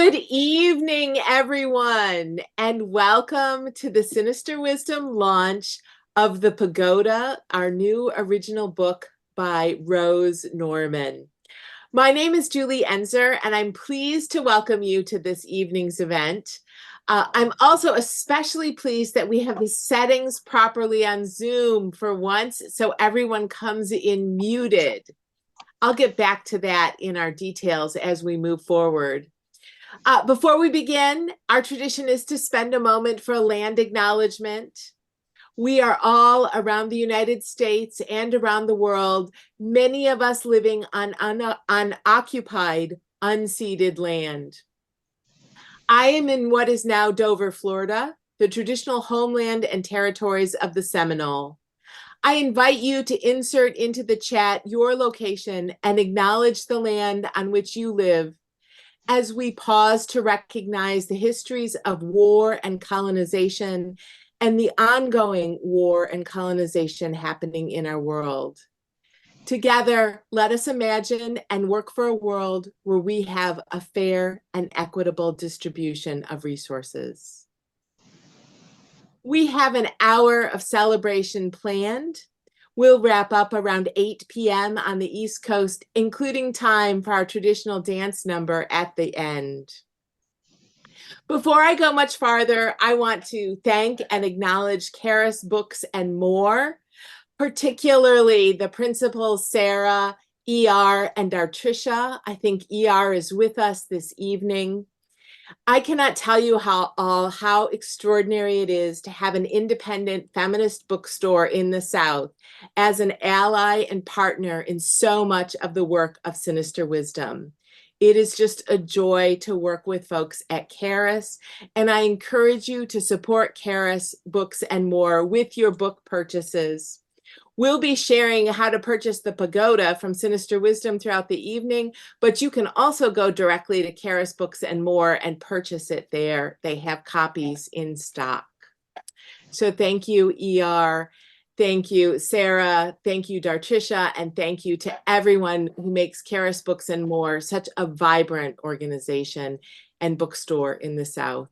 Good evening, everyone, and welcome to the Sinister Wisdom launch of the Pagoda, our new original book by Rose Norman. My name is Julie Enzer, and I'm pleased to welcome you to this evening's event. I'm also especially pleased that we have the settings properly on Zoom for once, so everyone comes in muted. I'll get back to that in our details as we move forward. Before we begin, our tradition is to spend a moment for a land acknowledgement. We are all around the United States and around the world, many of us living on unoccupied, unceded land. I am in what is now Dover, Florida, the traditional homeland and territories of the Seminole. I invite you to insert into the chat your location and acknowledge the land on which you live as we pause to recognize the histories of war and colonization and the ongoing war and colonization happening in our world. Together, let us imagine and work for a world where we have a fair and equitable distribution of resources. We have an hour of celebration planned. We'll wrap up around 8 p.m. on the East Coast, including time for our traditional dance number at the end. Before I go much farther, I want to thank and acknowledge Charis Books and More, particularly the principals, Sarah, ER, and Artricia. I think ER is with us this evening. I cannot tell you how extraordinary it is to have an independent feminist bookstore in the South as an ally and partner in so much of the work of Sinister Wisdom. It is just a joy to work with folks at Charis, and I encourage you to support Charis Books and More with your book purchases. We'll be sharing how to purchase the Pagoda from Sinister Wisdom throughout the evening, but you can also go directly to Charis Books and More and purchase it there. They have copies in stock. So thank you, ER. Thank you, Sarah. Thank you, Dartricia. And thank you to everyone who makes Charis Books and More such a vibrant organization and bookstore in the South.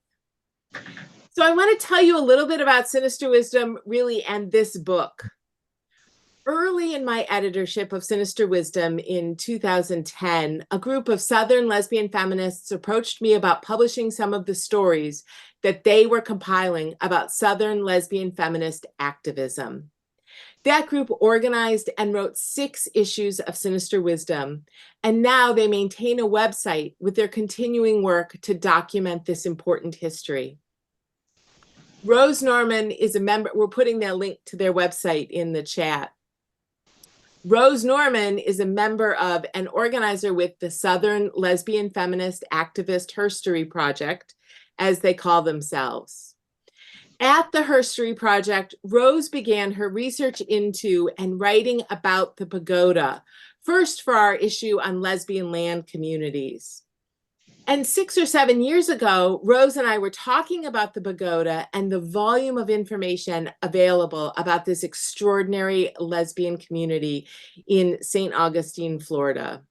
So I want to tell you a little bit about Sinister Wisdom, really, and this book. Early in my editorship of Sinister Wisdom in 2010, a group of Southern lesbian feminists approached me about publishing some of the stories that they were compiling about Southern lesbian feminist activism. That group organized and wrote 6 issues of Sinister Wisdom, and now they maintain a website with their continuing work to document this important history. Rose Norman is a member. We're putting their link to their website in the chat. Rose Norman is a member of and organizer with the Southern Lesbian Feminist Activist Herstory Project, as they call themselves. At the Herstory Project, Rose began her research into and writing about the Pagoda, first for our issue on lesbian land communities. And 6 or 7 years ago, Rose and I were talking about the Pagoda and the volume of information available about this extraordinary lesbian community in St. Augustine, Florida.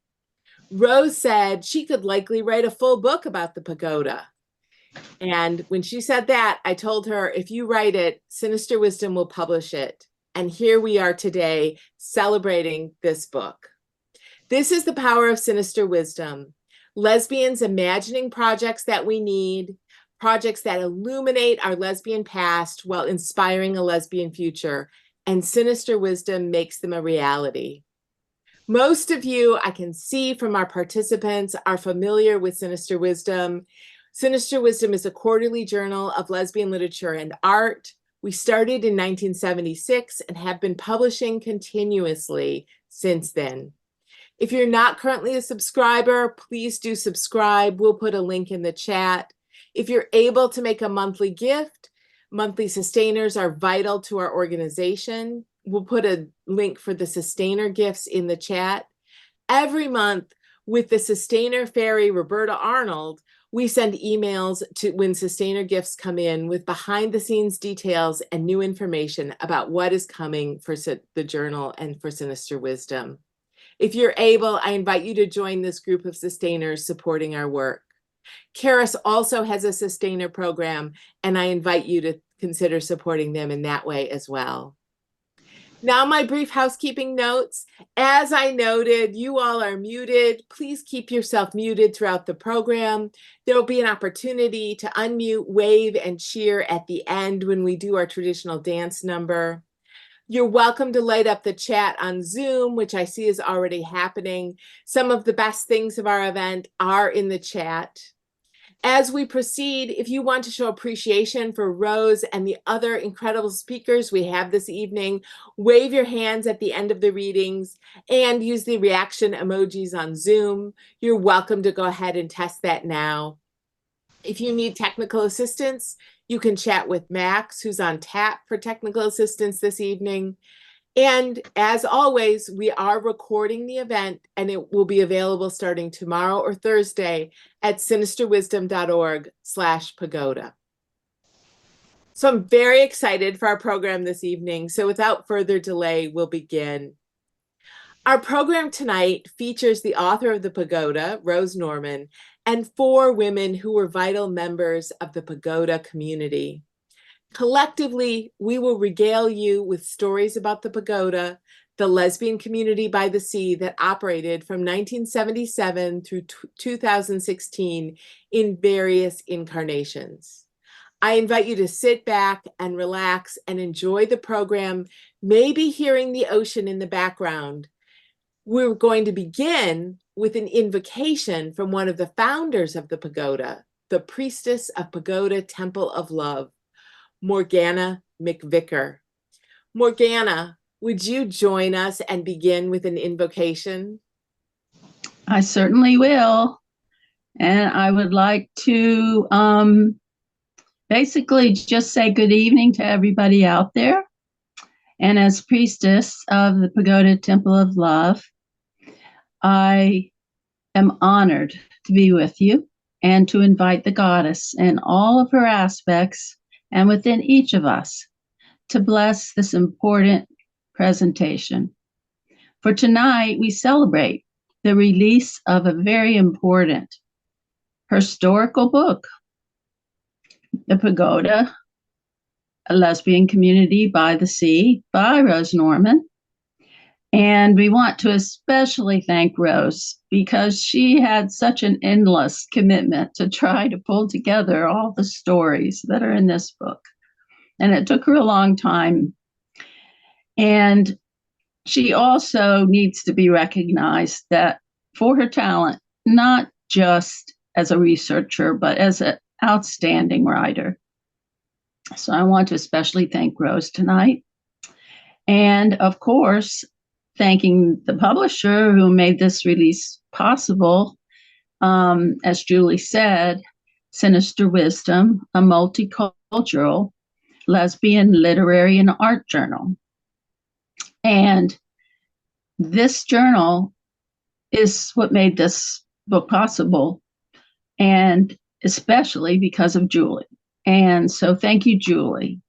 Rose said she could likely write a full book about the Pagoda. And when she said that, I told her, if you write it, Sinister Wisdom will publish it. And here we are today celebrating this book. This is the power of Sinister Wisdom. Lesbians imagining projects that we need, projects that illuminate our lesbian past while inspiring a lesbian future, and Sinister Wisdom makes them a reality. Most of you, I can see from our participants, are familiar with Sinister Wisdom. Sinister Wisdom is a quarterly journal of lesbian literature and art. We started in 1976 and have been publishing continuously since then. If you're not currently a subscriber, please do subscribe. We'll put a link in the chat. If you're able to make a monthly gift, monthly sustainers are vital to our organization. We'll put a link for the sustainer gifts in the chat. Every month with the sustainer fairy, Roberta Arnold, we send emails to when sustainer gifts come in with behind the scenes details and new information about what is coming for the journal and for Sinister Wisdom. If you're able, I invite you to join this group of sustainers supporting our work. Karis also has a sustainer program, and I invite you to consider supporting them in that way as well. Now, my brief housekeeping notes. As I noted, you all are muted. Please keep yourself muted throughout the program. There will be an opportunity to unmute, wave, and cheer at the end when we do our traditional dance number. You're welcome to light up the chat on Zoom, which I see is already happening. Some of the best things of our event are in the chat. As we proceed, if you want to show appreciation for Rose and the other incredible speakers we have this evening, wave your hands at the end of the readings and use the reaction emojis on Zoom. You're welcome to go ahead and test that now. If you need technical assistance, you can chat with Max, who's on tap for technical assistance this evening. And as always, we are recording the event, and it will be available starting tomorrow or Thursday at sinisterwisdom.org/pagoda. So I'm very excited for our program this evening. So without further delay, we'll begin. Our program tonight features the author of the Pagoda, Rose Norman, and 4 women who were vital members of the Pagoda community. Collectively, we will regale you with stories about the Pagoda, the lesbian community by the sea that operated from 1977 through 2016 in various incarnations. I invite you to sit back and relax and enjoy the program, maybe hearing the ocean in the background. We're going to begin with an invocation from one of the founders of the Pagoda, the priestess of Pagoda Temple of Love, Morgana McVicker. Morgana, would you join us and begin with an invocation? I certainly will. And I would like to basically just say good evening to everybody out there. And as priestess of the Pagoda Temple of Love, I am honored to be with you and to invite the goddess in all of her aspects and within each of us to bless this important presentation. For tonight, we celebrate the release of a very important historical book, The Pagoda, a Lesbian Community by the Sea by Rose Norman. And we want to especially thank Rose because she had such an endless commitment to try to pull together all the stories that are in this book. And it took her a long time. And she also needs to be recognized that for her talent, not just as a researcher, but as an outstanding writer. So I want to especially thank Rose tonight. And of course, thanking the publisher who made this release possible. As Julie said, Sinister Wisdom, a multicultural lesbian literary and art journal. And this journal is what made this book possible, and especially because of Julie. And so thank you, Julie,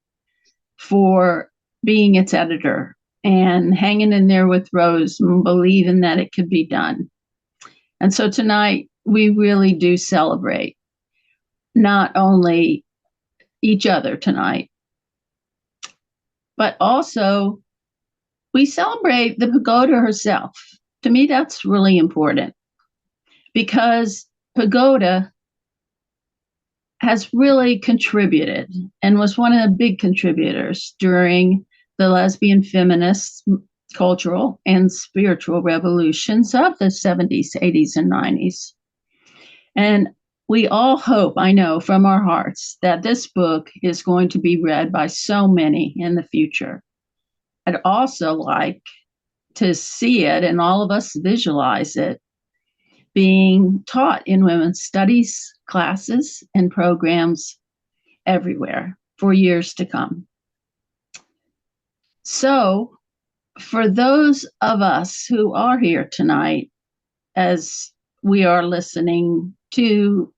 for being its editor and hanging in there with Rose and believing that it could be done. And so tonight, we really do celebrate not only each other tonight, but also we celebrate the Pagoda herself. To me, that's really important because Pagoda has really contributed and was one of the big contributors during the lesbian feminist cultural and spiritual revolutions of the 70s, 80s, and 90s. And we all hope, I know from our hearts, that this book is going to be read by so many in the future. I'd also like to see it, and all of us visualize it, being taught in women's studies classes and programs everywhere for years to come. So for those of us who are here tonight, as we are listening to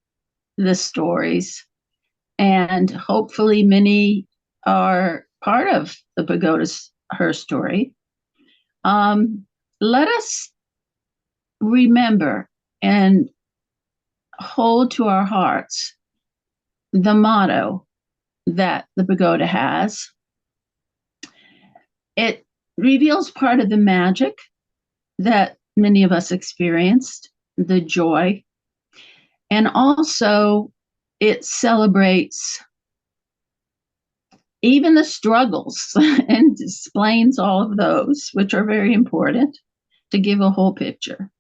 the stories, and hopefully many are part of the Pagoda's herstory, let us remember and hold to our hearts the motto that the pagoda has. It reveals part of the magic that many of us experienced, the joy, and also it celebrates even the struggles and explains all of those, which are very important to give a whole picture.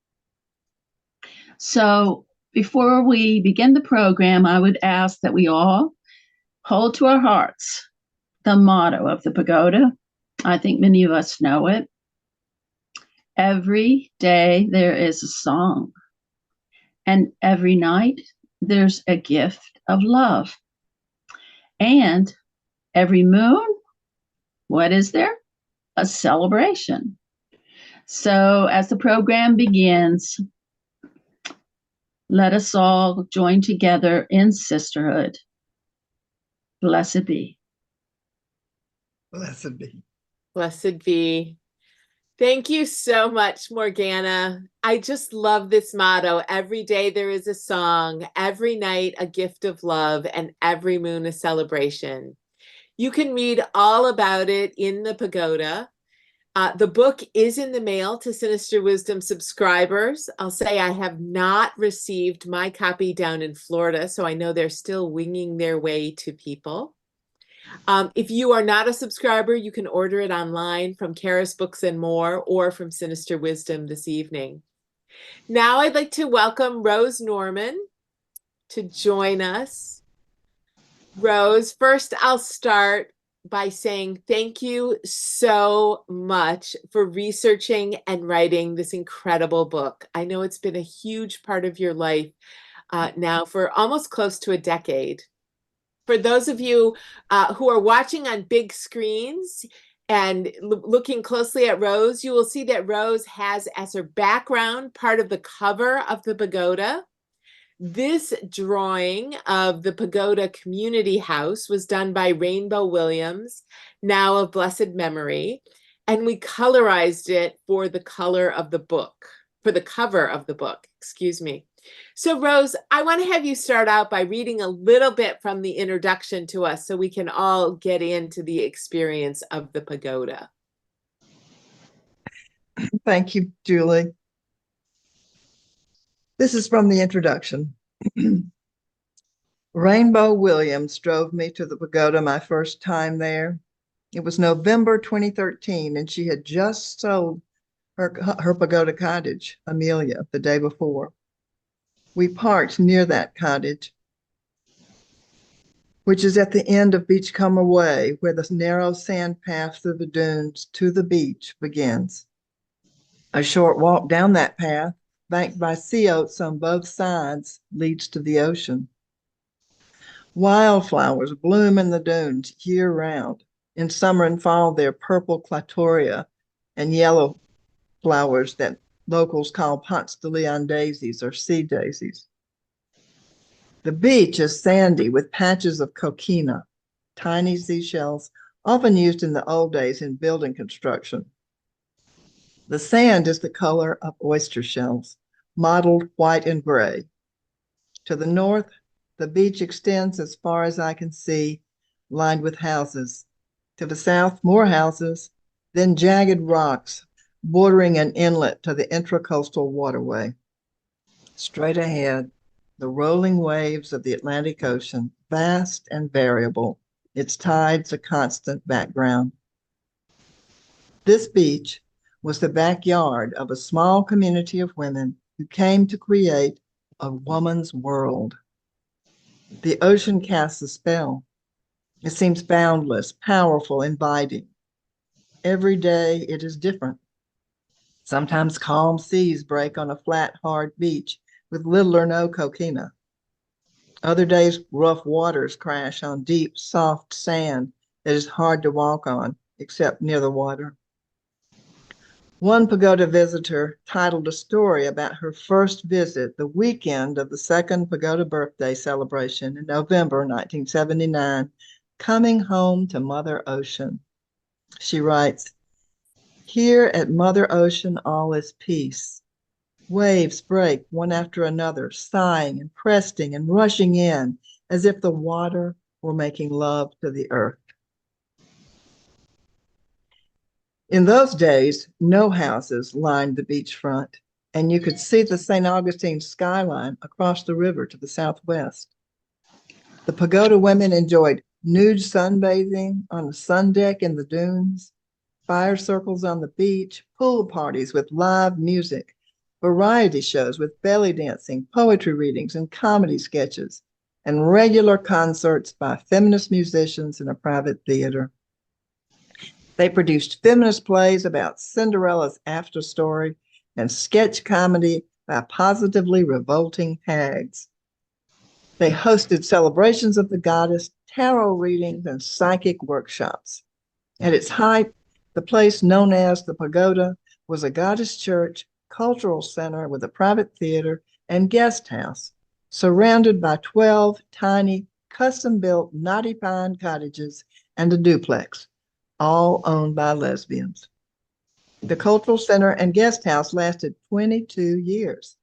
So before we begin the program, I would ask that we all hold to our hearts the motto of the pagoda. I think many of us know it. Every day there is a song, and every night there's a gift of love. And every moon, what is there? A celebration. So as the program begins, let us all join together in sisterhood. Blessed be. Blessed be. Blessed be. Thank you so much, Morgana. I just love this motto. Every day there is a song, every night a gift of love, and every moon a celebration. You can read all about it in the Pagoda. The book is in the mail to Sinister Wisdom subscribers. I'll say I have not received my copy down in Florida, so I know they're still winging their way to people. If you are not a subscriber, you can order it online from Karis Books and More or from Sinister Wisdom this evening. Now I'd like to welcome Rose Norman to join us. Rose, first I'll start by saying thank you so much for researching and writing this incredible book. I know it's been a huge part of your life now for almost close to a decade. For those of you who are watching on big screens and looking closely at Rose, you will see that Rose has as her background part of the cover of the pagoda. This drawing of the Pagoda Community House was done by Rainbow Williams, now of blessed memory, and we colorized it for the color of the book, for the cover of the book, excuse me. So Rose, I want to have you start out by reading a little bit from the introduction to us so we can all get into the experience of the pagoda. Thank you, Julie. This is from the introduction. Rainbow Williams drove me to the pagoda my first time there. It was November 2013, and she had just sold her pagoda cottage, Amelia, the day before. We parked near that cottage, which is at the end of Beachcomber Way, where the narrow sand path through the dunes to the beach begins. A short walk down that path, banked by sea oats on both sides, leads to the ocean. Wildflowers bloom in the dunes year-round. In summer and fall, they're purple clitoria and yellow flowers that locals call Ponce de Leon daisies or sea daisies. The beach is sandy with patches of coquina, tiny seashells, often used in the old days in building construction. The sand is the color of oyster shells, mottled white and gray. To the north, the beach extends as far as I can see, lined with houses. To the south, more houses, then jagged rocks bordering an inlet to the intracoastal waterway. Straight ahead, the rolling waves of the Atlantic Ocean, vast and variable, its tides a constant background. This beach was the backyard of a small community of women who came to create a woman's world. The ocean casts a spell. It seems boundless, powerful, inviting. Every day it is different. Sometimes calm seas break on a flat, hard beach with little or no coquina. Other days, rough waters crash on deep, soft sand that is hard to walk on, except near the water. One pagoda visitor titled a story about her first visit the weekend of the second pagoda birthday celebration in November 1979, coming home to Mother Ocean. She writes, "Here at Mother Ocean, all is peace. Waves break one after another, sighing and cresting and rushing in as if the water were making love to the earth. In those days, no houses lined the beachfront, and you could see the St. Augustine skyline across the river to the southwest. The Pagoda women enjoyed nude sunbathing on the sun deck in the dunes, fire circles on the beach, pool parties with live music, variety shows with belly dancing, poetry readings, and comedy sketches, and regular concerts by feminist musicians in a private theater. They produced feminist plays about Cinderella's after story and sketch comedy by positively revolting hags. They hosted celebrations of the goddess, tarot readings, and psychic workshops. At its height, the place known as the Pagoda was a goddess church, cultural center with a private theater and guest house, surrounded by 12 tiny, custom-built knotty pine cottages and a duplex, all owned by lesbians. The cultural center and guest house lasted 22 years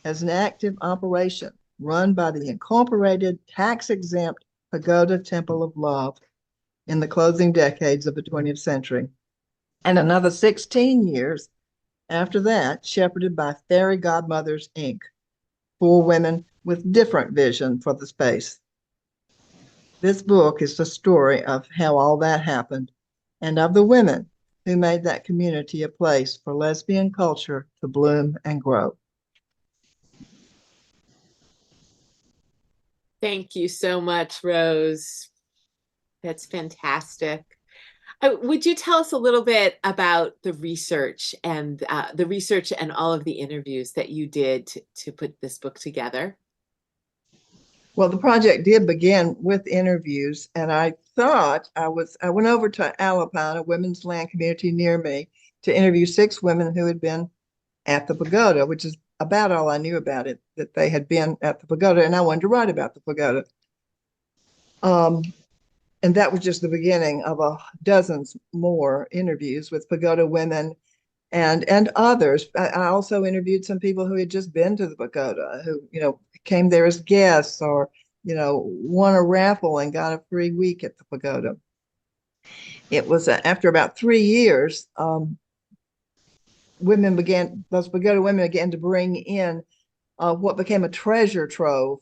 as an active operation run by the incorporated tax-exempt Pagoda Temple of Love in the closing decades of the 20th century, and another 16 years after that, shepherded by Fairy Godmothers, Inc., 4 women with different vision for the space. This book is the story of how all that happened and of the women who made that community a place for lesbian culture to bloom and grow. Thank you so much, Rose. That's fantastic. Would you tell us a little bit about the research and all of the interviews that you did to put this book together? Well, the project did begin with interviews, and I went over to Alapine, a women's land community near me, to interview 6 women who had been at the Pagoda, which is about all I knew about it, that they had been at the Pagoda, and I wanted to write about the Pagoda. And that was just the beginning of dozens more interviews with Pagoda women and others. I also interviewed some people who had just been to the Pagoda, who came there as guests or won a raffle and got a free week at the Pagoda. It was after about 3 years, those Pagoda women began to bring in what became a treasure trove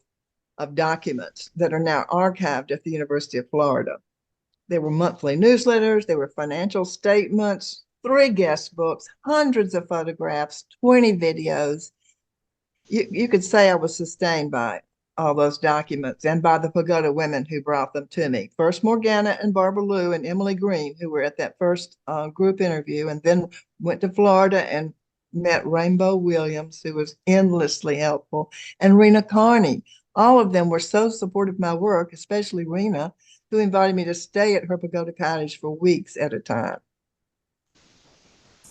of documents that are now archived at the University of Florida. There were monthly newsletters, there were financial statements, 3 guest books, hundreds of photographs, 20 videos. You could say I was sustained by all those documents and by the Pagoda women who brought them to me. First Morgana and Barbara Lou and Emily Green, who were at that first group interview, and then went to Florida and met Rainbow Williams, who was endlessly helpful, and Rena Carney. All of them were so supportive of my work, especially Rena, who invited me to stay at her Pagoda cottage for weeks at a time.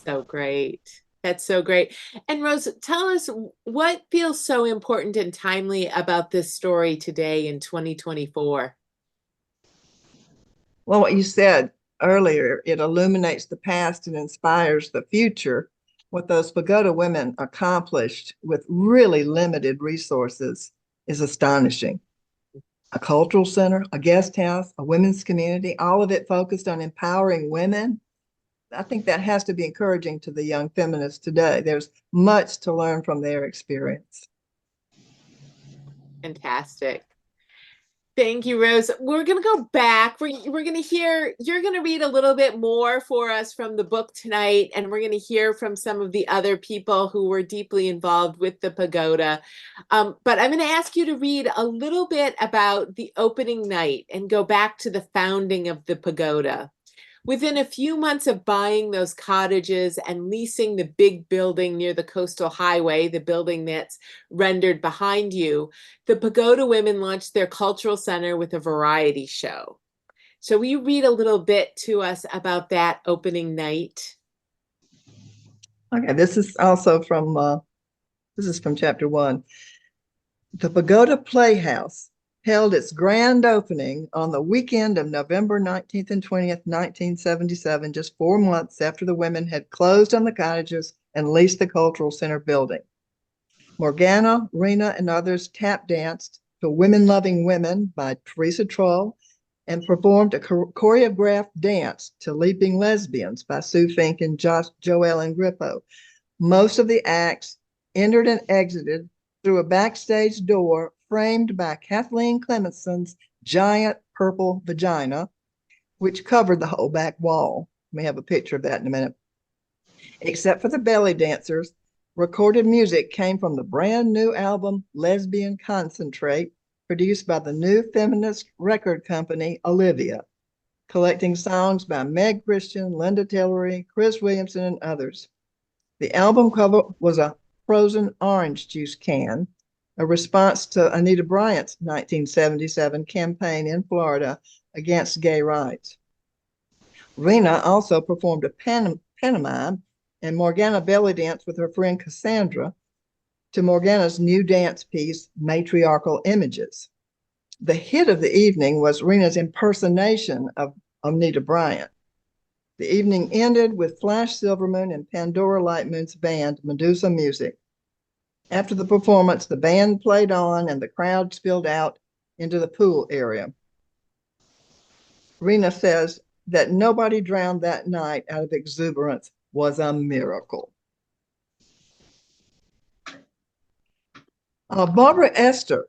So great. That's so great. And Rose, tell us what feels so important and timely about this story today in 2024. Well, what you said earlier, it illuminates the past and inspires the future. What those Pagoda women accomplished with really limited resources is astonishing. A cultural center, a guest house, a women's community, all of it focused on empowering women. I think that has to be encouraging to the young feminists today. There's much to learn from their experience. Fantastic. Thank you, Rose. We're going to go back. We're going to hear, you're going to read a little bit more for us from the book tonight, and we're going to hear from some of the other people who were deeply involved with the Pagoda. But I'm going to ask you to read a little bit about the opening night and go back to the founding of the Pagoda. Within a few months of buying those cottages and leasing the big building near the coastal highway, the building that's rendered behind you, the Pagoda women launched their cultural center with a variety show. So will you read a little bit to us about that opening night? Okay, this is also from chapter 1. The Pagoda Playhouse held its grand opening on the weekend of November 19th and 20th, 1977, just 4 months after the women had closed on the cottages and leased the Cultural Center building. Morgana, Rena, and others tap danced to Women Loving Women by Teresa Troll and performed a choreographed dance to Leaping Lesbians by Sue Fink and Joellen Grippo. Most of the acts entered and exited through a backstage door framed by Kathleen Clemenson's giant purple vagina, which covered the whole back wall. We have a picture of that in a minute. Except for the belly dancers, recorded music came from the brand new album Lesbian Concentrate, produced by the new feminist record company Olivia, collecting songs by Meg Christian, Linda Tillery, Chris Williamson, and others. The album cover was a frozen orange juice can, a response to Anita Bryant's 1977 campaign in Florida against gay rights. Rena also performed a pantomime, and Morgana belly danced with her friend Cassandra to Morgana's new dance piece, Matriarchal Images. The hit of the evening was Rena's impersonation of Anita Bryant. The evening ended with Flash Silvermoon and Pandora Lightmoon's band, Medusa Music. After the performance, the band played on and the crowd spilled out into the pool area. Rena says that nobody drowned that night out of exuberance was a miracle. Barbara Esther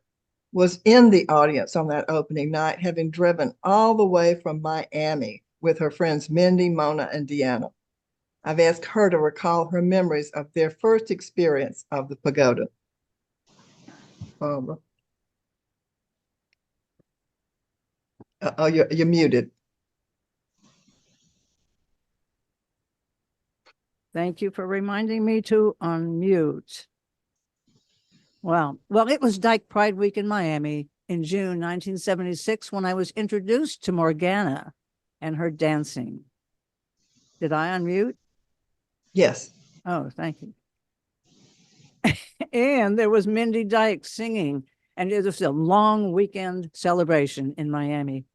was in the audience on that opening night, having driven all the way from Miami with her friends Mindy, Mona, and Deanna. I've asked her to recall her memories of their first experience of the Pagoda. Barbara. Oh, you're muted. Thank you for reminding me to unmute. Well, it was Dyke Pride Week in Miami in June 1976 when I was introduced to Morgana and her dancing. Did I unmute? Yes. Oh, thank you. And there was Mindy Dyke singing, and it was a long weekend celebration in Miami.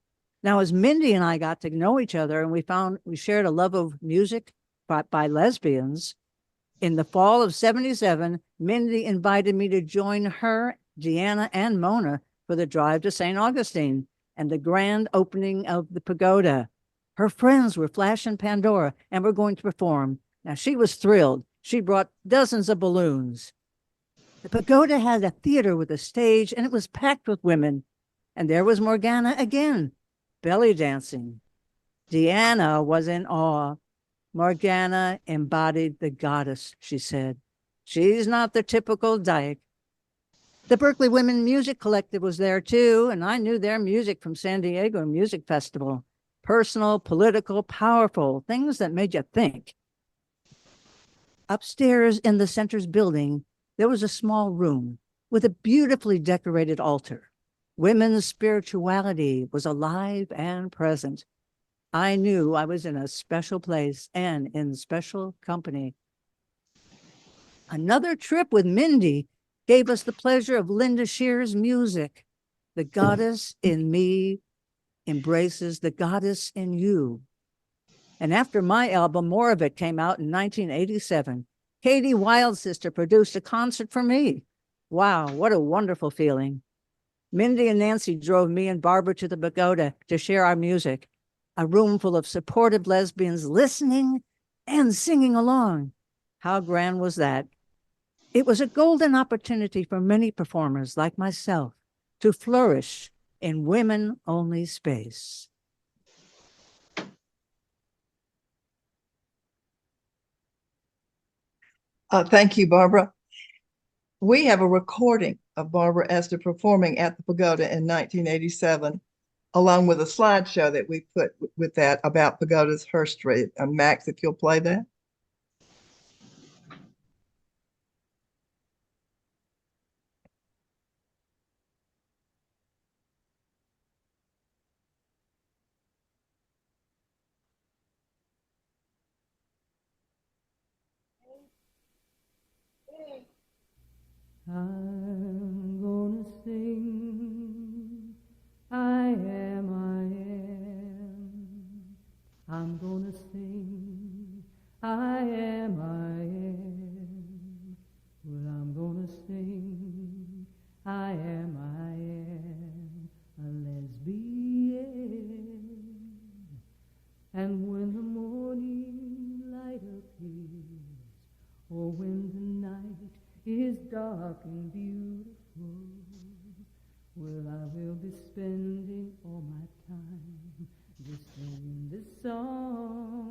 Now, as Mindy and I got to know each other and we shared a love of music by lesbians, in the fall of 77, Mindy invited me to join her, Deanna, and Mona for the drive to St. Augustine and the grand opening of the Pagoda. Her friends were Flash and Pandora and were going to perform. Now, she was thrilled. She brought dozens of balloons. The Pagoda had a theater with a stage, and it was packed with women. And there was Morgana again, belly dancing. Deanna was in awe. Morgana embodied the goddess, she said. She's not the typical dyke. The Berkeley Women Music Collective was there too, and I knew their music from San Diego Music Festival. Personal, political, powerful, things that made you think. Upstairs in the center's building, there was a small room with a beautifully decorated altar. Women's spirituality was alive and present. I knew I was in a special place and in special company. Another trip with Mindy gave us the pleasure of Linda Shear's music. The goddess in me embraces the goddess in you. And after my album, More of It, came out in 1987, Katie Wildsister produced a concert for me. Wow, what a wonderful feeling. Mindy and Nancy drove me and Barbara to the Pagoda to share our music. A room full of supportive lesbians listening and singing along. How grand was that? It was a golden opportunity for many performers like myself to flourish in women-only space. Thank you, Barbara. We have a recording of Barbara Esther performing at the Pagoda in 1987, along with a slideshow that we put with that about Pagoda's herstory. Max, if you'll play that. I'm gonna sing, I am. I'm gonna sing, I am. Oh, when the night is dark and beautiful, well, I will be spending all my time just singing this song.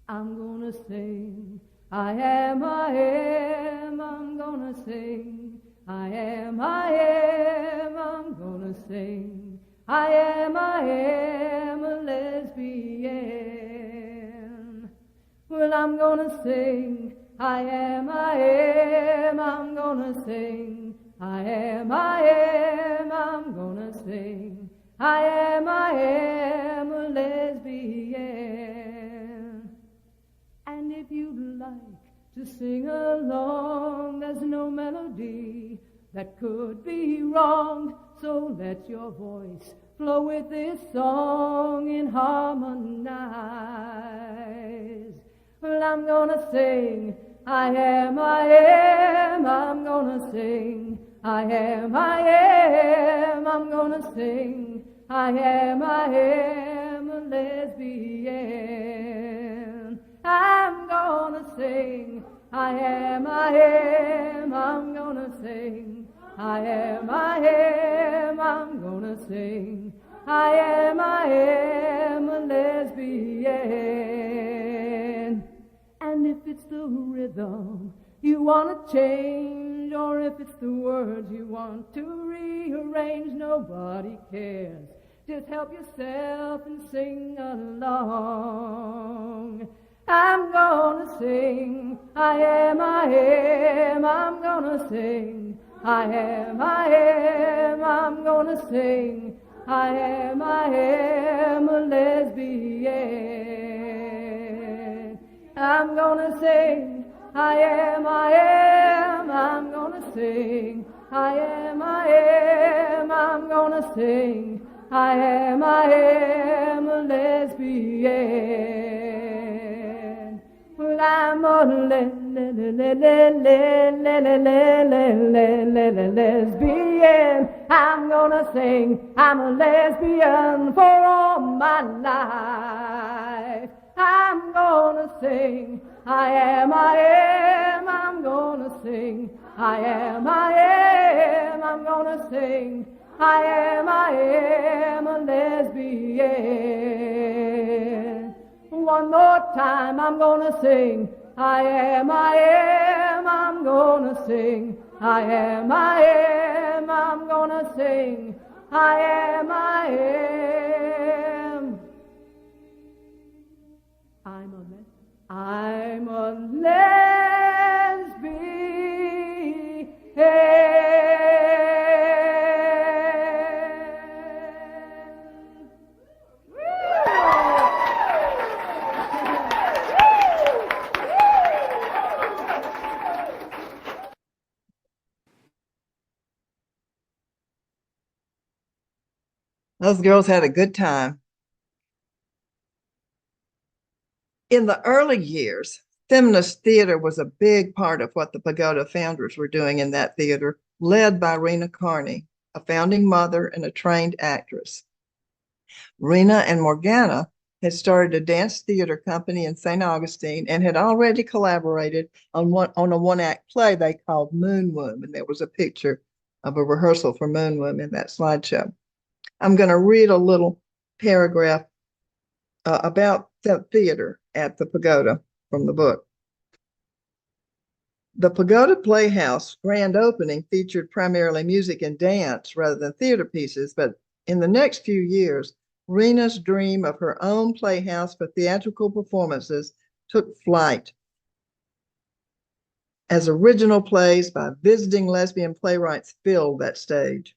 I'm gonna sing, I am, I'm gonna sing, I am, I'm gonna sing, I am a lesbian. Well, I'm gonna sing, I am, I'm gonna sing, I am, I'm gonna sing, I am a lesbian. And if you'd like to sing along, there's no melody that could be wrong, so let your voice flow with this song and harmonize. Well, I'm gonna sing, I am, I'm gonna sing, I am, I'm gonna sing, I am a lesbian. I'm gonna sing, I am, I'm gonna sing, I am, I'm gonna sing, I am a lesbian. And if it's the rhythm you want to change, or if it's the words you want to rearrange, nobody cares. Just help yourself and sing along. I'm gonna sing, I am, I'm gonna sing, I am, I'm gonna sing, I am a lesbian. I'm gonna sing, I am, I'm gonna sing, I am, I'm gonna sing, I am a lesbian. Well, I'm a lesbian. I'm gonna sing, I'm a lesbian for all my life. I'm gonna sing, I am, I'm gonna sing, I am, I'm gonna sing, I am a lesbian. One more time, I'm gonna sing, I am, I'm gonna sing, I am, I'm gonna sing, I am, I'm a lesbian. Those girls had a good time. In the early years, feminist theater was a big part of what the Pagoda founders were doing in that theater, led by Rena Carney, a founding mother and a trained actress. Rena and Morgana had started a dance theater company in St. Augustine and had already collaborated on a one-act play they called Moon Womb, and there was a picture of a rehearsal for Moon Womb in that slideshow. I'm going to read a little paragraph about the theater at the Pagoda from the book. The Pagoda Playhouse grand opening featured primarily music and dance rather than theater pieces, but in the next few years, Rena's dream of her own playhouse for theatrical performances took flight as original plays by visiting lesbian playwrights filled that stage.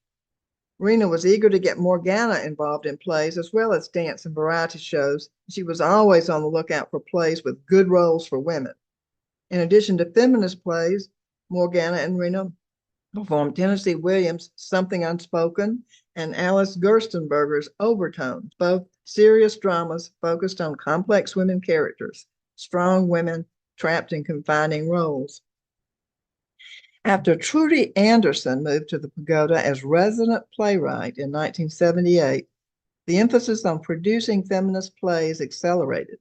Rena was eager to get Morgana involved in plays as well as dance and variety shows. She was always on the lookout for plays with good roles for women. In addition to feminist plays, Morgana and Rena performed Tennessee Williams' Something Unspoken and Alice Gerstenberger's Overtones, both serious dramas focused on complex women characters, strong women trapped in confining roles. After Trudy Anderson moved to the Pagoda as resident playwright in 1978, the emphasis on producing feminist plays accelerated.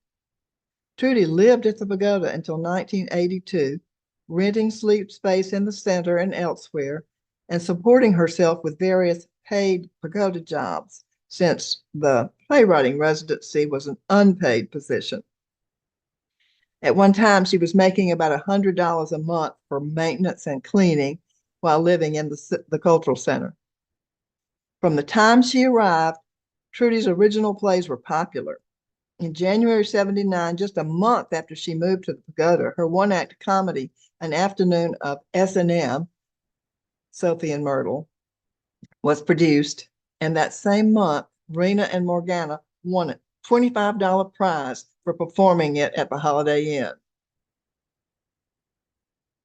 Trudy lived at the Pagoda until 1982, renting sleep space in the center and elsewhere, and supporting herself with various paid Pagoda jobs, since the playwriting residency was an unpaid position. At one time, she was making about $100 a month for maintenance and cleaning while living in the cultural center. From the time she arrived, Trudy's original plays were popular. In January 79, just a month after she moved to the Pagoda, her one-act comedy, An Afternoon of S&M, Sophie and Myrtle, was produced, and that same month, Rena and Morgana won a $25 prize for performing it at the Holiday Inn.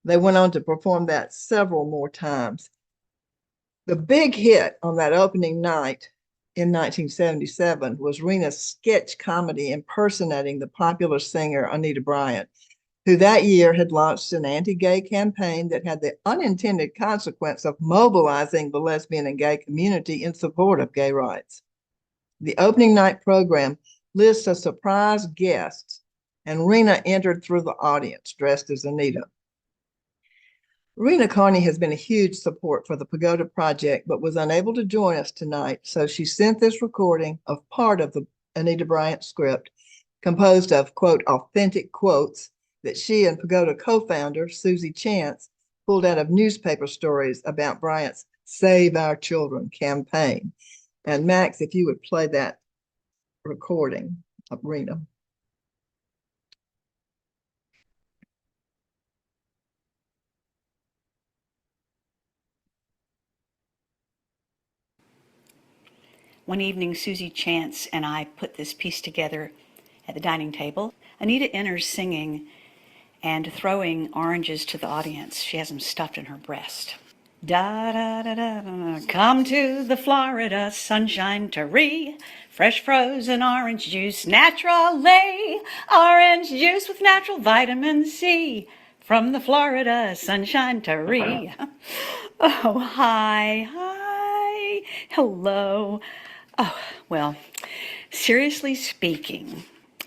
They went on to perform that several more times. The big hit on that opening night in 1977 was Rena's sketch comedy impersonating the popular singer Anita Bryant, who that year had launched an anti-gay campaign that had the unintended consequence of mobilizing the lesbian and gay community in support of gay rights. The opening night program lists of surprise guests, and Rena entered through the audience dressed as Anita. Rena Carney has been a huge support for the Pagoda Project, but was unable to join us tonight, so she sent this recording of part of the Anita Bryant script, composed of, quote, authentic quotes that she and Pagoda co-founder Susie Chance pulled out of newspaper stories about Bryant's Save Our Children campaign. And Max, if you would play that recording of Rena. One evening, Susie Chance and I put this piece together at the dining table. Anita enters singing and throwing oranges to the audience. She has them stuffed in her breast. Da da da da da. Come to the Florida Sunshine Terry. Fresh frozen orange juice, naturally. Orange juice with natural vitamin C. From the Florida Sunshine Terry. Oh, hi, hi, hello. Oh, well, seriously speaking,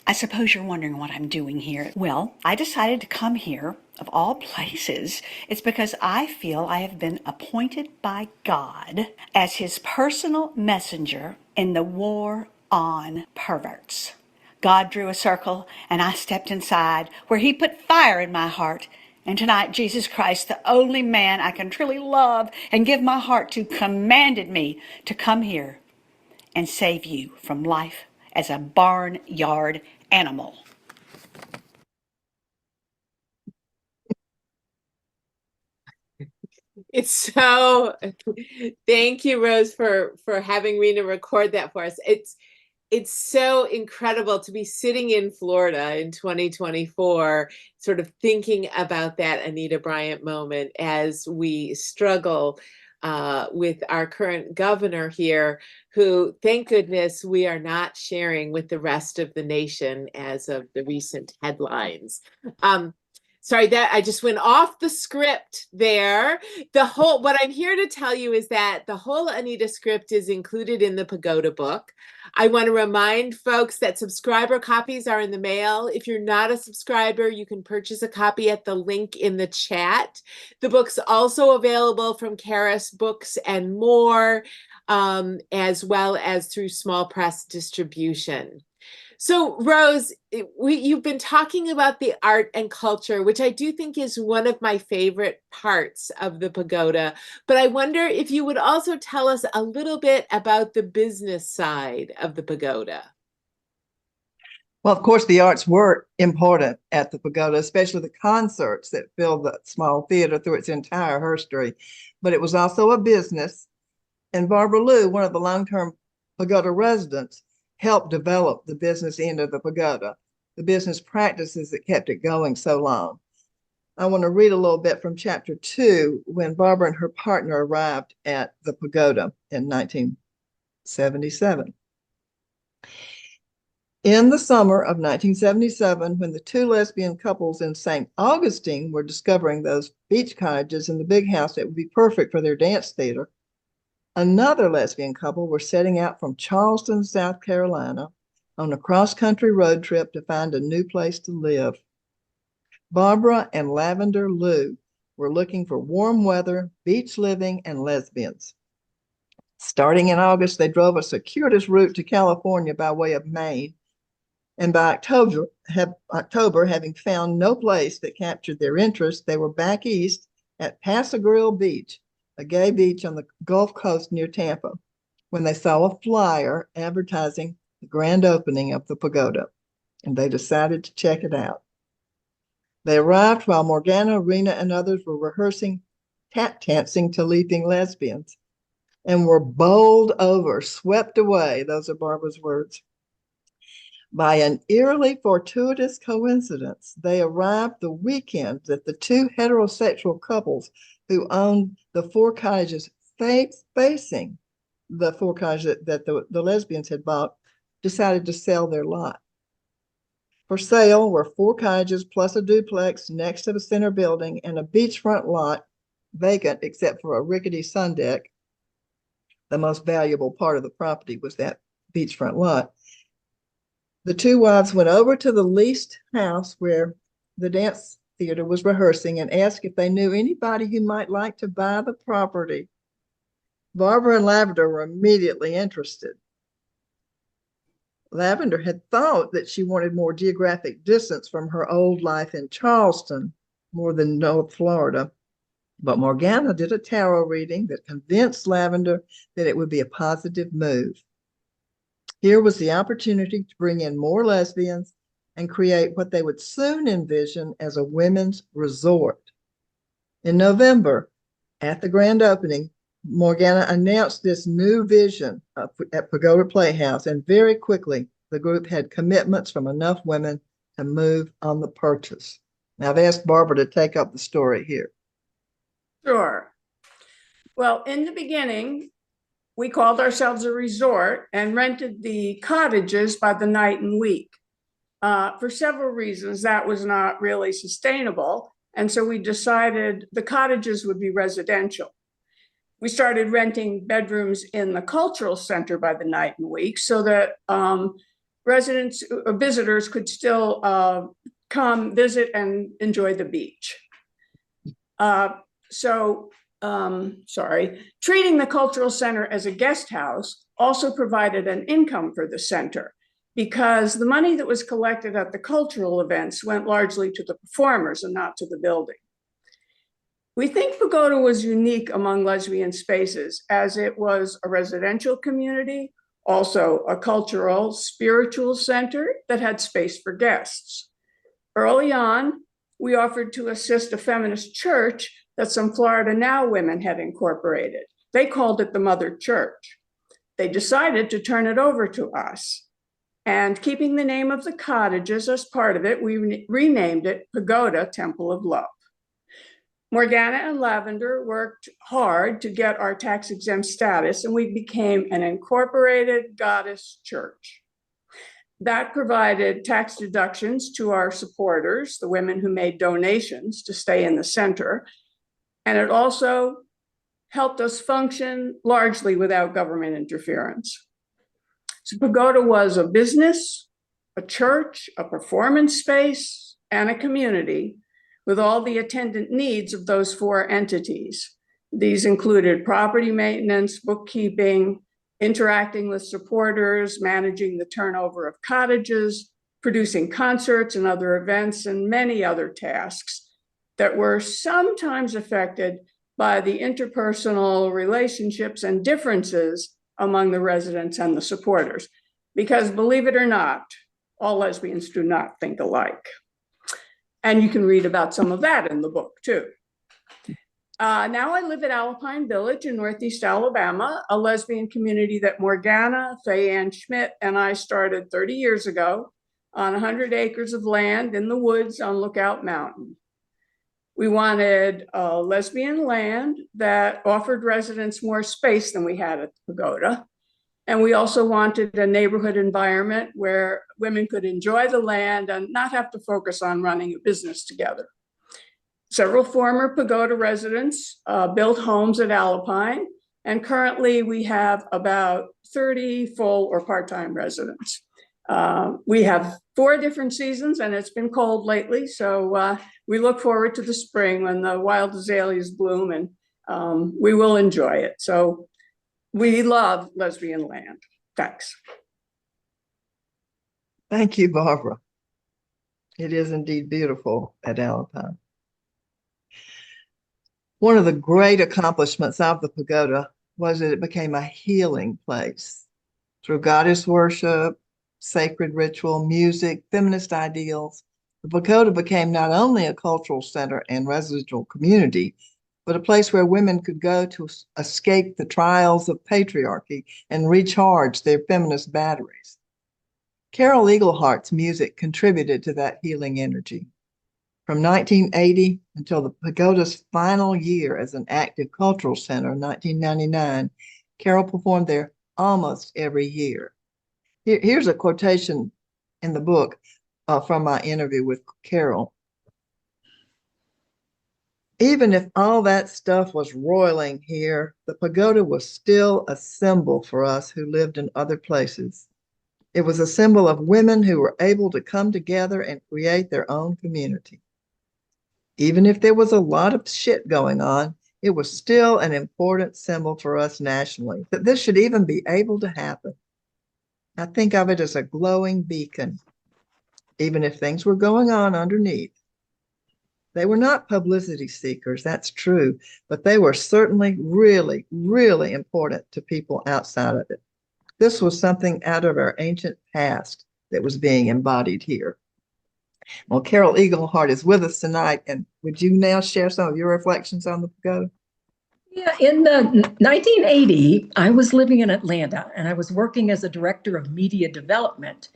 I suppose you're wondering what I'm doing here. Well, I decided to come here, of all places. It's because I feel I have been appointed by God as his personal messenger in the war on perverts. God drew a circle, and I stepped inside, where he put fire in my heart. And tonight, Jesus Christ, the only man I can truly love and give my heart to, commanded me to come here and save you from life as a barnyard animal. It's so, thank you, Rose, for having Rena record that for us. It's so incredible to be sitting in Florida in 2024, sort of thinking about that Anita Bryant moment as we struggle with our current governor here, who, thank goodness, we are not sharing with the rest of the nation as of the recent headlines. Sorry, that I just went off the script there. What I'm here to tell you is that the whole Anita script is included in the Pagoda book. I want to remind folks that subscriber copies are in the mail. If you're not a subscriber, you can purchase a copy at the link in the chat. The book's also available from Karis Books and More, as well as through small press distribution. So, Rose, you've been talking about the art and culture, which I do think is one of my favorite parts of the Pagoda. But I wonder if you would also tell us a little bit about the business side of the Pagoda. Well, of course, the arts were important at the Pagoda, especially the concerts that filled the small theater through its entire herstory. But it was also a business. And Barbara Lou, one of the long-term Pagoda residents, helped develop the business end of the Pagoda, the business practices that kept it going so long. I want to read a little bit from chapter 2 when Barbara and her partner arrived at the Pagoda in 1977. In the summer of 1977, when the two lesbian couples in St. Augustine were discovering those beach cottages in the big house that would be perfect for their dance theater, another lesbian couple were setting out from Charleston, South Carolina, on a cross-country road trip to find a new place to live. Barbara and Lavender Lou were looking for warm weather, beach living, and lesbians. Starting in August, they drove a circuitous route to California by way of Maine. And by October, having found no place that captured their interest, they were back east at Paso Grill Beach, a gay beach on the Gulf Coast near Tampa, when they saw a flyer advertising the grand opening of the Pagoda, and they decided to check it out. They arrived while Morgana, Rena, and others were rehearsing tap dancing to Leaping Lesbians, and were bowled over, swept away, those are Barbara's words, by an eerily fortuitous coincidence. They arrived the weekend that the two heterosexual couples who owned the four cottages facing the four cottages that the lesbians had bought decided to sell their lot. For sale were four cottages plus a duplex next to the center building and a beachfront lot vacant except for a rickety sun deck. The most valuable part of the property was that beachfront lot. The two wives went over to the leased house where the dance theater was rehearsing and asked if they knew anybody who might like to buy the property. Barbara and Lavender were immediately interested. Lavender had thought that she wanted more geographic distance from her old life in Charleston, more than North Florida. But Morgana did a tarot reading that convinced Lavender that it would be a positive move. Here was the opportunity to bring in more lesbians and create what they would soon envision as a women's resort. In November, at the grand opening, Morgana announced this new vision at Pagoda Playhouse, and very quickly the group had commitments from enough women to move on the purchase. Now I've asked Barbara to take up the story here. Sure. Well, in the beginning, we called ourselves a resort and rented the cottages by the night and week. For several reasons, that was not really sustainable. And so we decided the cottages would be residential. We started renting bedrooms in the cultural center by the night and week so that residents or visitors could still come visit and enjoy the beach. Treating the cultural center as a guest house also provided an income for the center because the money that was collected at the cultural events went largely to the performers and not to the building. We think Pagoda was unique among lesbian spaces as it was a residential community, also a cultural, spiritual center that had space for guests. Early on, we offered to assist a feminist church that some Florida Now women had incorporated. They called it the Mother Church. They decided to turn it over to us. And keeping the name of the cottages as part of it, we renamed it Pagoda Temple of Love. Morgana and Lavender worked hard to get our tax-exempt status, and we became an incorporated goddess church. That provided tax deductions to our supporters, the women who made donations to stay in the center, and it also helped us function largely without government interference. So Pagoda was a business, a church, a performance space, and a community with all the attendant needs of those four entities. These included property maintenance, bookkeeping, interacting with supporters, managing the turnover of cottages, producing concerts and other events, and many other tasks that were sometimes affected by the interpersonal relationships and differences among the residents and the supporters. Because believe it or not, all lesbians do not think alike. And you can read about some of that in the book too. Now I live at Alpine Village in Northeast Alabama, a lesbian community that Morgana, Faye Ann Schmidt, and I started 30 years ago on 100 acres of land in the woods on Lookout Mountain. We wanted a lesbian land that offered residents more space than we had at the Pagoda. And we also wanted a neighborhood environment where women could enjoy the land and not have to focus on running a business together. Several former Pagoda residents built homes at Alpine, and currently we have about 30 full or part-time residents. We have 4 different seasons, and it's been cold lately, so we look forward to the spring when the wild azaleas bloom, and we will enjoy it. So we love Lesbian Land. Thanks. Thank you, Barbara. It is indeed beautiful at Alpine. One of the great accomplishments of the pagoda was that it became a healing place through goddess worship, sacred ritual, music, feminist ideals. The pagoda became not only a cultural center and residential community, but a place where women could go to escape the trials of patriarchy and recharge their feminist batteries. Carol Eaglehart's music contributed to that healing energy. From 1980 until the pagoda's final year as an active cultural center in 1999, Carol performed there almost every year. Here's a quotation in the book from my interview with Carol. Even if all that stuff was roiling here, the pagoda was still a symbol for us who lived in other places. It was a symbol of women who were able to come together and create their own community. Even if there was a lot of shit going on, it was still an important symbol for us nationally, that this should even be able to happen. I think of it as a glowing beacon, even if things were going on underneath. They were not publicity seekers, that's true, but they were certainly really, really important to people outside of it. This was something out of our ancient past that was being embodied here. Well, Carol Eaglehart is with us tonight, and would you now share some of your reflections on the pagoda? Yeah, in 1980, I was living in Atlanta, and I was working as a director of media development.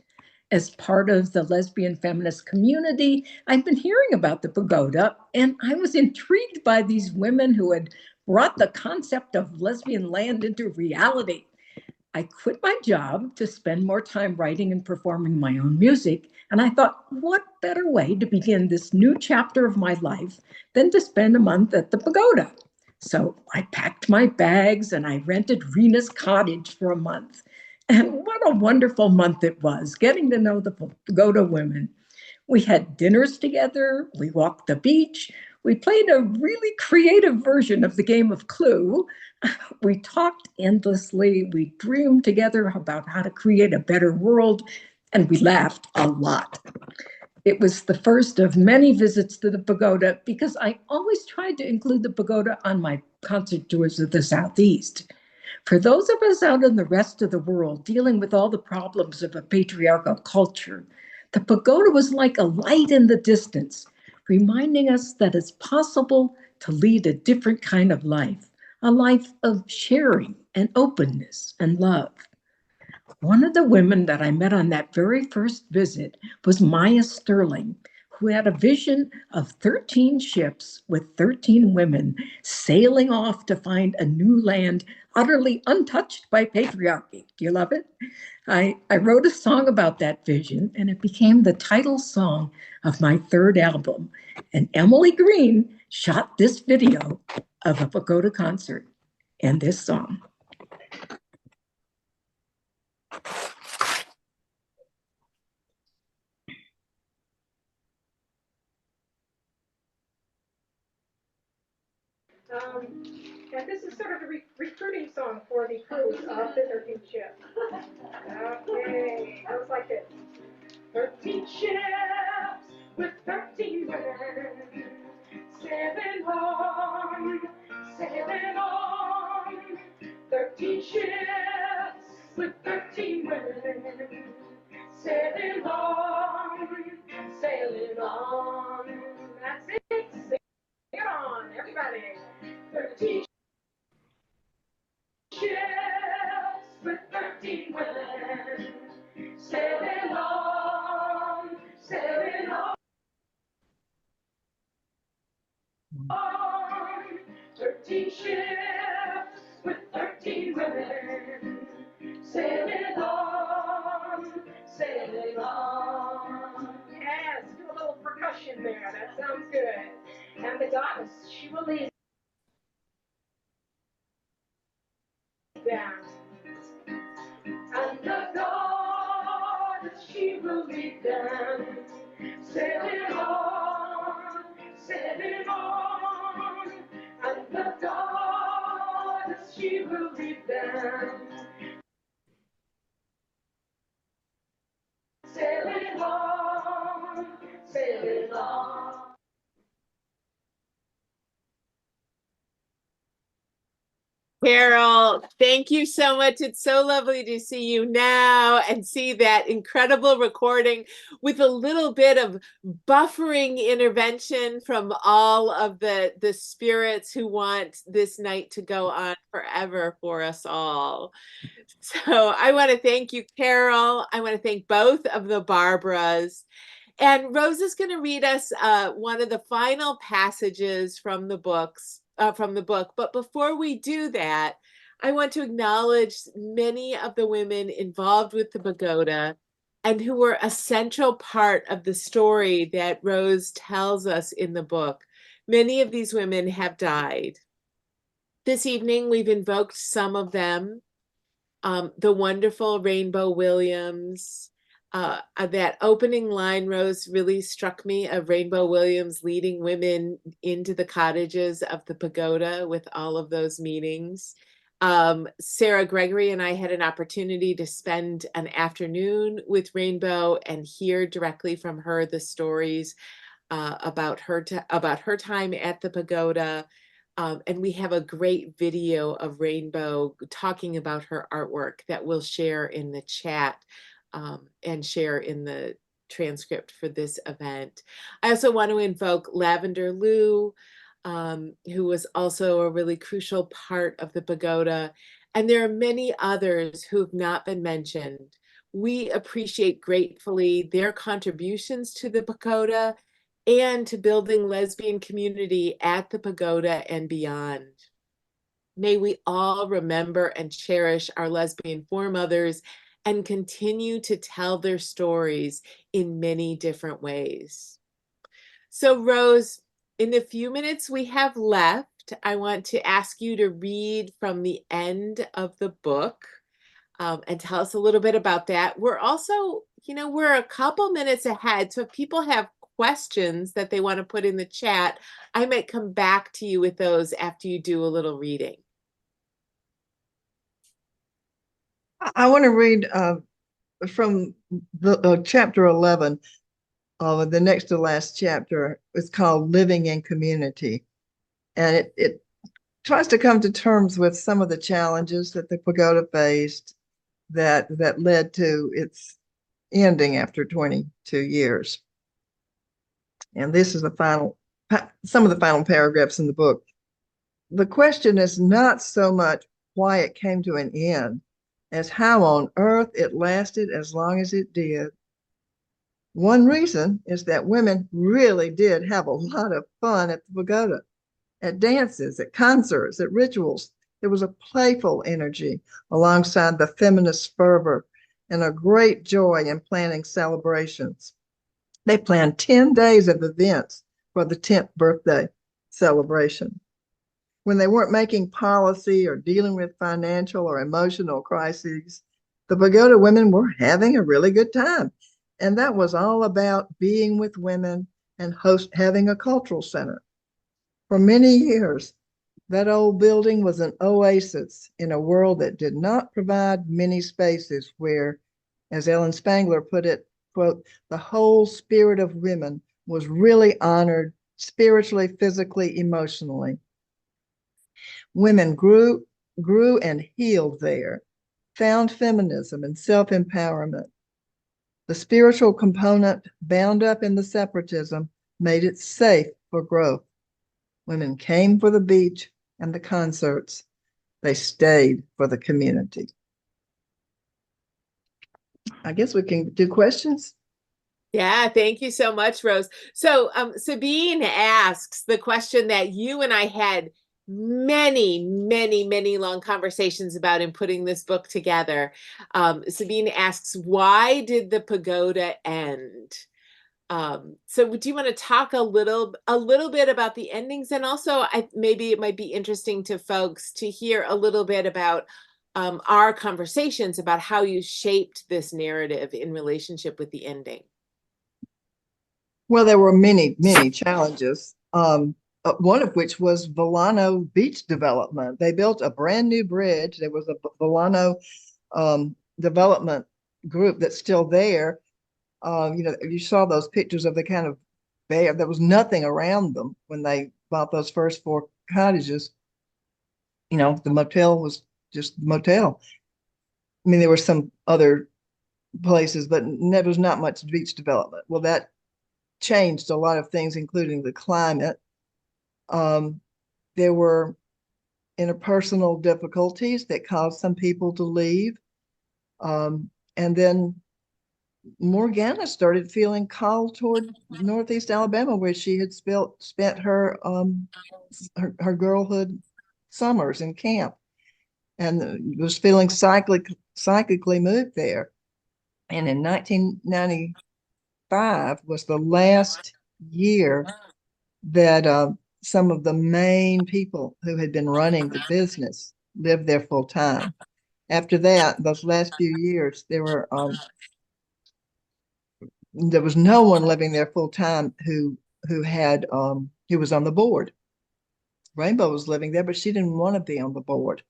As part of the lesbian feminist community, I'd been hearing about the pagoda, and I was intrigued by these women who had brought the concept of lesbian land into reality. I quit my job to spend more time writing and performing my own music. And I thought, what better way to begin this new chapter of my life than to spend a month at the pagoda? So I packed my bags and I rented Rena's cottage for a month. And what a wonderful month it was, getting to know the pagoda women. We had dinners together, we walked the beach, we played a really creative version of the game of Clue. We talked endlessly, we dreamed together about how to create a better world, and we laughed a lot. It was the first of many visits to the pagoda because I always tried to include the pagoda on my concert tours of the Southeast. For those of us out in the rest of the world dealing with all the problems of a patriarchal culture, the pagoda was like a light in the distance, reminding us that it's possible to lead a different kind of life, a life of sharing and openness and love. One of the women that I met on that very first visit was Maya Sterling, who had a vision of 13 ships with 13 women sailing off to find a new land utterly untouched by patriarchy. Do you love it? I wrote a song about that vision, and it became the title song of my third album. And Emily Green shot this video of a pagoda concert and this song. And this is sort of a recruiting song for the crews of the 13th ship. Okay, goes like this. 13 ships with 13 women, sailing on, sailing on. 13 ships with 13 women, sailing on, sailing on. That's it. Sing it on, everybody. 13 ships with 13 women, sailing on, sailing on. 13 ships with 13 women, sailing on, sailing on. Yes, do a little percussion there. That sounds good. And the goddess, she will lead down. And the goddess, sailing on, and the daughters she will lead them. Sailing on, sailing on. Carol, thank you so much. It's so lovely to see you now and see that incredible recording with a little bit of buffering intervention from all of the spirits who want this night to go on forever for us all. So I want to thank you, Carol. I want to thank both of the Barbaras. And Rose is going to read us one of the final passages from the book. But before we do that, I want to acknowledge many of the women involved with the Pagoda and who were a central part of the story that Rose tells us in the book. Many of these women have died. This evening, we've invoked some of them. The wonderful Rainbow Williams. That opening line, Rose, really struck me, of Rainbow Williams leading women into the cottages of the Pagoda with all of those meetings. Sarah Gregory and I had an opportunity to spend an afternoon with Rainbow and hear directly from her the stories about her time at the Pagoda. And we have a great video of Rainbow talking about her artwork that we'll share in the chat and share in the transcript for this event. I also want to invoke Lavender Lou, who was also a really crucial part of the Pagoda. And there are many others who have not been mentioned. We appreciate gratefully their contributions to the Pagoda and to building lesbian community at the Pagoda and beyond. May we all remember and cherish our lesbian foremothers and continue to tell their stories in many different ways. So Rose, in the few minutes we have left, I want to ask you to read from the end of the book and tell us a little bit about that. We're also, we're a couple minutes ahead. So if people have questions that they want to put in the chat, I might come back to you with those after you do a little reading. I want to read from the chapter 11, the next to last chapter. It's called Living in Community. And it tries to come to terms with some of the challenges that the Pagoda faced that led to its ending after 22 years. And this is some of the final paragraphs in the book. The question is not so much why it came to an end as how on earth it lasted as long as it did. One reason is that women really did have a lot of fun at the Pagoda, at dances, at concerts, at rituals. There was a playful energy alongside the feminist fervor and a great joy in planning celebrations. They planned 10 days of events for the 10th birthday celebration. When they weren't making policy or dealing with financial or emotional crises, the Pagoda women were having a really good time. And that was all about being with women and having a cultural center. For many years, that old building was an oasis in a world that did not provide many spaces where, as Ellen Spangler put it, quote, the whole spirit of women was really honored spiritually, physically, emotionally. Women grew and healed there, found feminism and self-empowerment. The spiritual component bound up in the separatism made it safe for growth. Women came for the beach and the concerts. They stayed for the community. I guess we can do questions. Yeah, thank you so much, Rose. So Sabine asks the question that you and I had many long conversations about in putting this book together. Sabine asks, why did the Pagoda end? So do you want to talk a little bit about the endings? And also maybe it might be interesting to folks to hear a little bit about our conversations about how you shaped this narrative in relationship with the ending. Well, there were many, many challenges. One of which was Volano beach development. They built a brand new bridge. There was a Volano development group that's still there. You saw those pictures of the kind of bay. There was nothing around them when they bought those first 4 cottages. The motel was just motel. I mean, there were some other places, but there was not much beach development. Well, that changed a lot of things, including the climate. There were interpersonal difficulties that caused some people to leave. And then Morgana started feeling called toward Northeast Alabama, where she had spent her girlhood summers in camp, and was feeling psychically moved there. And in 1995 was the last year that some of the main people who had been running the business lived there full time. After that, those last few years, there was no one living there full time who was on the board. Rainbow was living there, but she didn't want to be on the board.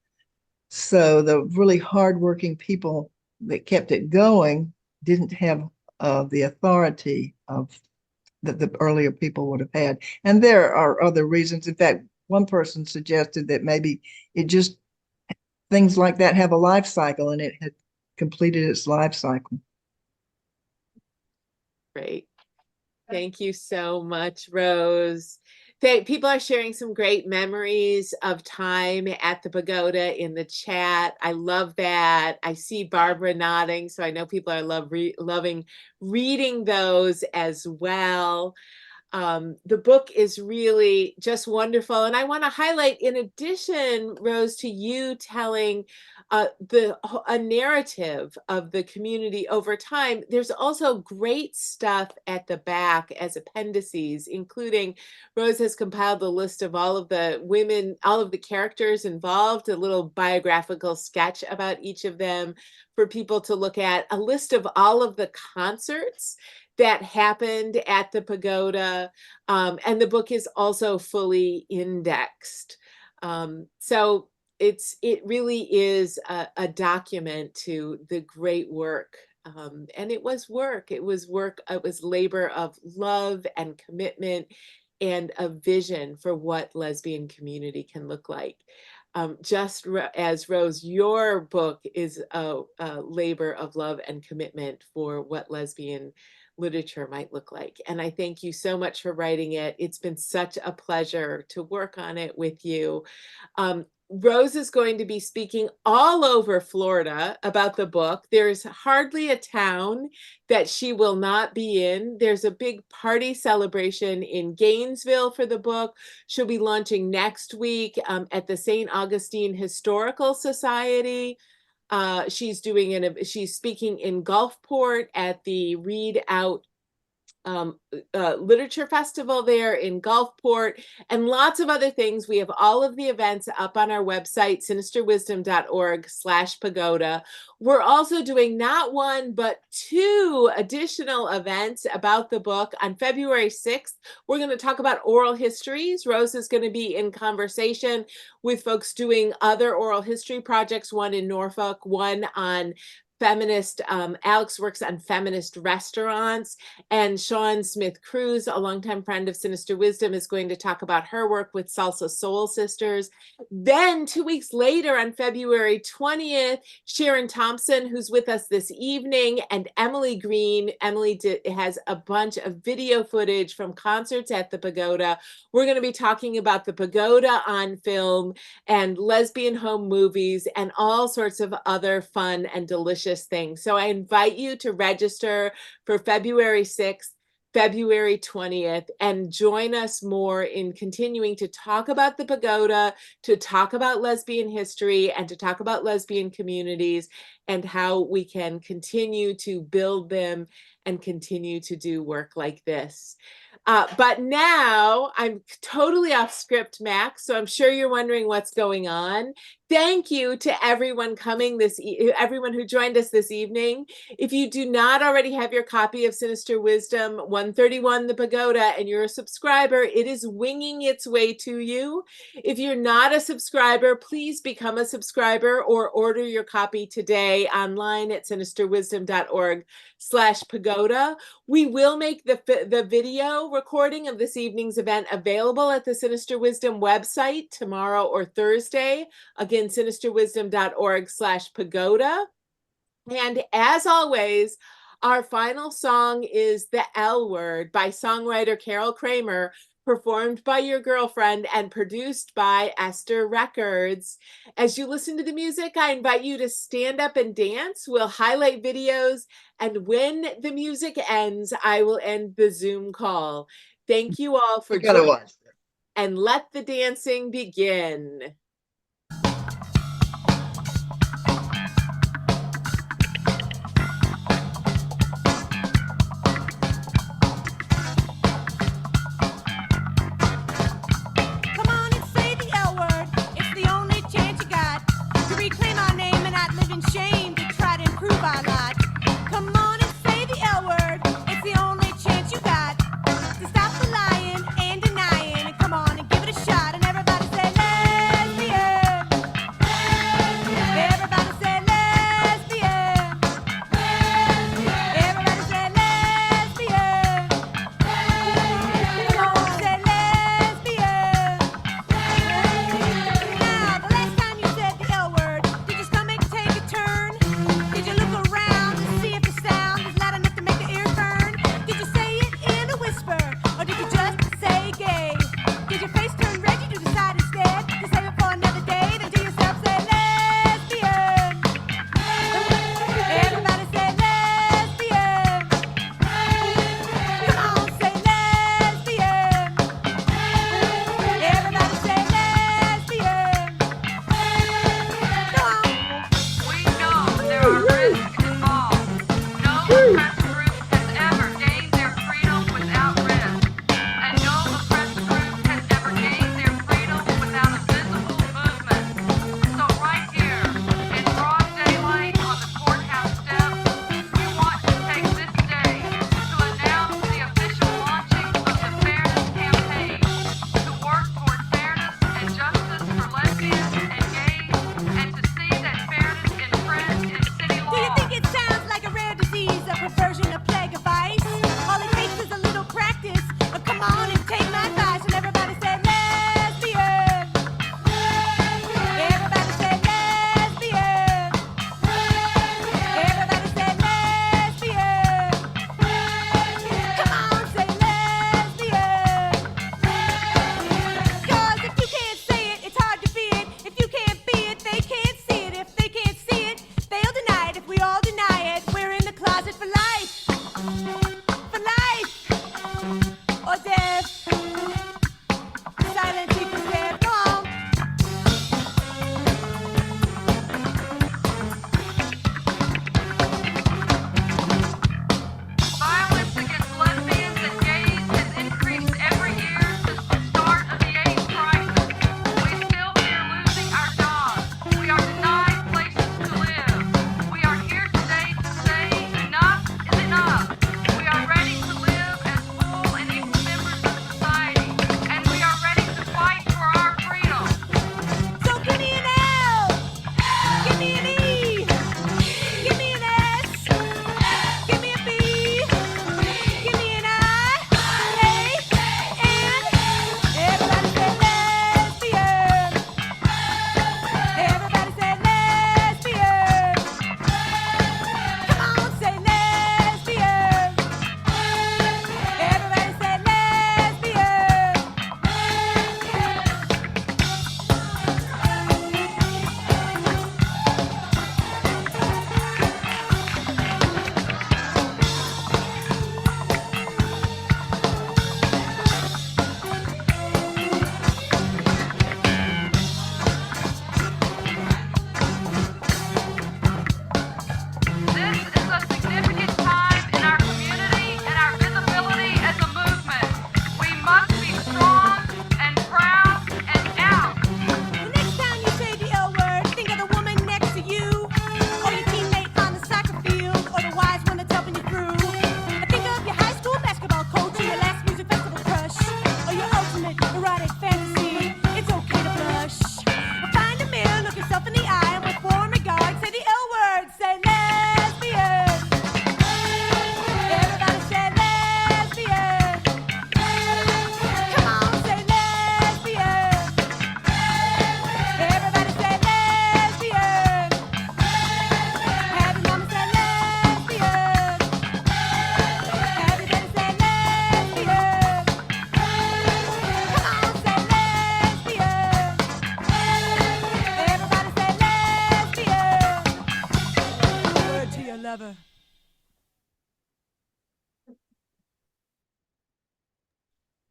So the really hardworking people that kept it going didn't have the authority of that the earlier people would have had. And there are other reasons. In fact, one person suggested that maybe things like that have a life cycle, and it had completed its life cycle. Great. Thank you so much, Rose. People are sharing some great memories of time at the Pagoda in the chat. I love that. I see Barbara nodding, so I know people are loving reading those as well. The book is really just wonderful. And I want to highlight, in addition, Rose, to you telling a narrative of the community over time, there's also great stuff at the back as appendices, including Rose has compiled the list of all of the women, all of the characters involved, a little biographical sketch about each of them for people to look at, a list of all of the concerts that happened at the Pagoda, and the book is also fully indexed. So it really is a document to the great work. And it was work. It was labor of love and commitment and a vision for what lesbian community can look like. Just as Rose, your book is a labor of love and commitment for what lesbian literature might look like. And I thank you so much for writing it. It's been such a pleasure to work on it with you. Rose is going to be speaking all over Florida about the book. There's hardly a town that she will not be in. There's a big party celebration in Gainesville for the book. She'll be launching next week at the St. Augustine Historical Society. She's speaking in Gulfport at the Read Out Literature Festival there in Gulfport, and lots of other things. We have all of the events up on our website, sinisterwisdom.org/pagoda. We're also doing not one, but 2 additional events about the book. On February 6th, we're going to talk about oral histories. Rose is going to be in conversation with folks doing other oral history projects, one in Norfolk, one on feminist, Alex works on feminist restaurants, and Sean Smith Cruz, a longtime friend of Sinister Wisdom, is going to talk about her work with Salsa Soul Sisters. Then 2 weeks later, on February 20th, Sharon Thompson, who's with us this evening, and Emily Green. Emily has a bunch of video footage from concerts at the Pagoda. We're going to be talking about the Pagoda on film and lesbian home movies and all sorts of other fun and delicious things. So I invite you to register for February 6th, February 20th, and join us more in continuing to talk about the Pagoda, to talk about lesbian history, and to talk about lesbian communities and how we can continue to build them and continue to do work like this. But now I'm totally off script, Max, so I'm sure you're wondering what's going on. Thank you to everyone everyone who joined us this evening. If you do not already have your copy of Sinister Wisdom 131, The Pagoda, and you're a subscriber, it is winging its way to you. If you're not a subscriber, please become a subscriber or order your copy today online at sinisterwisdom.org/pagoda. We will make the video recording of this evening's event available at the Sinister Wisdom website tomorrow or Thursday. Again, sinisterwisdom.org/pagoda. And as always, our final song is The L Word by songwriter Carol Kramer, performed by your girlfriend and produced by Esther Records. As you listen to the music, I invite you to stand up and dance. We'll highlight videos, and when the music ends, I will end the Zoom call. Thank you all for joining us, and let the dancing begin. Stop the lying and denying, and come on and give it a shot, and everybody say,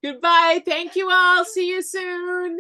Goodbye. Thank you all. See you soon.